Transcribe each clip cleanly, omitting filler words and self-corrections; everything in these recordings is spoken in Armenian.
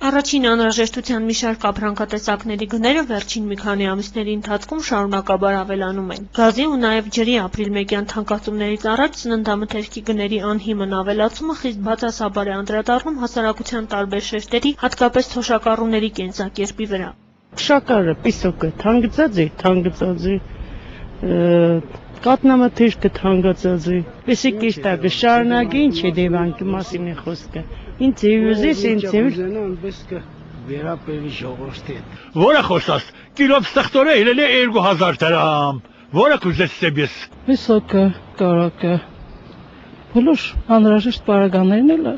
Առաջին անհրաժեշտության մի շարք ապրանքատեսակների գները վերջին մի քանի ամիսների ընթացքում շարունակաբար ավելանում են։ Գազի ու նաև ջրի ապրիլ-մեկյան թանկացումներից առաջ սննդամթերքի գների անհիմն ավելացումը խիստ բացասաբար է անդրադառնում հասարակության տարբեր շերտերի, հատկապես թոշակառուների կենսակերպի վրա։ Շաքարը, պիսոկը թանկացած է, կատնամթերքը թանկացած է, պեսի կիստակը շարունակի ինչ է դեվանքի մասին է խոսքը։ Ինձ ուզես, ինձ վերապերի ժողովրդին։ Որը խոսած, կիլով ստեղտորը իրել է 2000 դրամ, որը կուզեց սեբես։ Պիսոկը, կարակը, բոլոր անհրաժեշտ պարագաներն էլ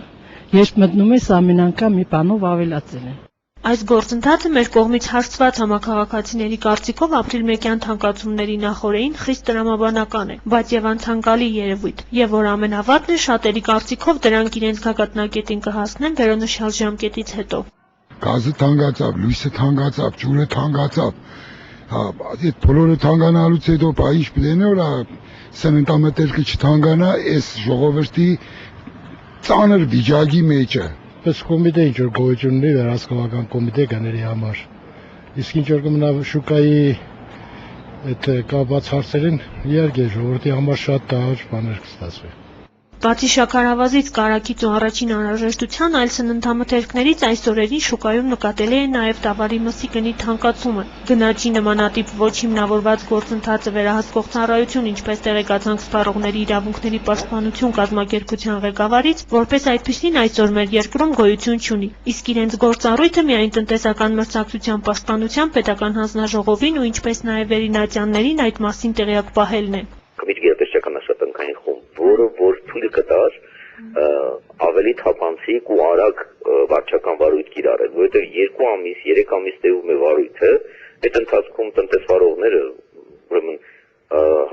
երբ մտնում ես ամեն անգամ մի բանով ավելացել են։ Այս գործընթացը մեր կողմից հարցված համաքաղաքացիների կարծիքով ապրիլ-մեկյան թանկացումների նախօրեին խիստ տրամաբանական է, բայց եւ անցանկալի երևույթ, եւ որ ամենավատն է, շատերի կարծիքով դրանք իրենց գագաթնակետին կհասնեն վերոնշյալ ժամկետից հետո։ Գազը թանկացավ, լույսը թանկացավ, ջուրը թանկացավ։ Այդ բոլորը թանկանալուց հետո ինչ պիտի որ սննդամթերքը չթանկանա, այս ժողովրդի ծանր վիճակի մեջ է։ Պես կոմիտե ինչ-որ գոյությունների վերահսկողական կոմիտե գների համար, իսկ ինչ-որ կմնա շուկայի այդ կապված հարցերին, իհարկե ժողովրդի համար շատ տաղաճ բաներ կստացվի։ Բացի շաքարավազից, կարագից ու առաջին անհրաժեշտության այլ սննդամթերքներից այս օրերին շուկայում նկատելի է նաև տավարի մսի գնի թանկացումը։ Գնաճի նմանատիպ ոչ հիմնավորված գործընթացը վերահսկող ծառայություն, ինչպես տեղեկացանք սպառողների իրավունքների պաշտպանություն կազմակերպության ղեկավարից, որպես այդպիսին այսօր մեր երկրում գոյություն չունի, իսկ իրենց գործառույթը միայն տնտեսական մրցակցության պաշտպանության պետական հանձնաժողովին ու ինչպես նաև վերինատյաններին այդ մասին տեղյակ պահելն է։ Որ թույլ կտար ավելի թափանցիկ ու արագ վարչական վարույթ կիրառել, որովհետև 2 ամիս, 3 ամիս տևում է վարույթը, այդ ընթացքում տնտեսվարողները ուրեմն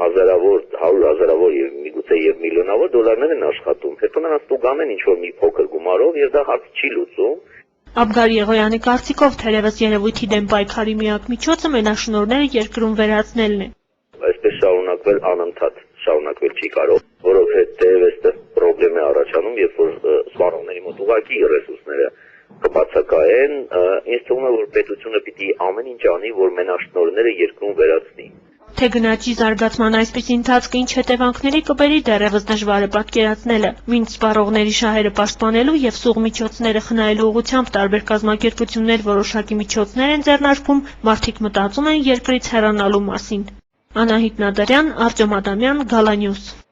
հազարավոր, 100,000-ավոր եւ միգուցե եւ միլիոնավոր դոլարներ են աշխատում, հետո նրանց տուգանեն ինչ-որ մի փոքր գումարով եւ դա հարց չի լուծում։ Աբգար Եղոյանի կարծիքով թերևս երևույթի դեմ պայքարի միակ միջոցը մենաշնորհները երկրում վերացնելն է։ Այսպես շարունակվել անընդհատ շարունակվել չի կարող, որովհետև այստեղ խնդրեմ է առաջանում, երբ որ սպառողների մոտ ուղղակի ռեսուրսները կբացակայեն, ինձ թվում է, որ պետությունը պիտի ամեն ինչ անի, որ մենաշնորհները երկրում վերացնի։ Թե գնաճի զարգացման այսպիսի ընթացքը ինչ հետևանքների կբերի, դեռևս դժվար է պատկերացնելը։ Մինչ սպառողների շահերը պաշտպանելու եւ սուղ միջոցները խնայելու ուղղությամբ տարբեր կազմակերպություններ որոշակի միջոցներ են ձեռնարկում, մարդիկ մտածում են երկրից հեռանալու մասին։ Անահիտ Նադարյան, Արտյոմ Ադամյան, Գալանյուս։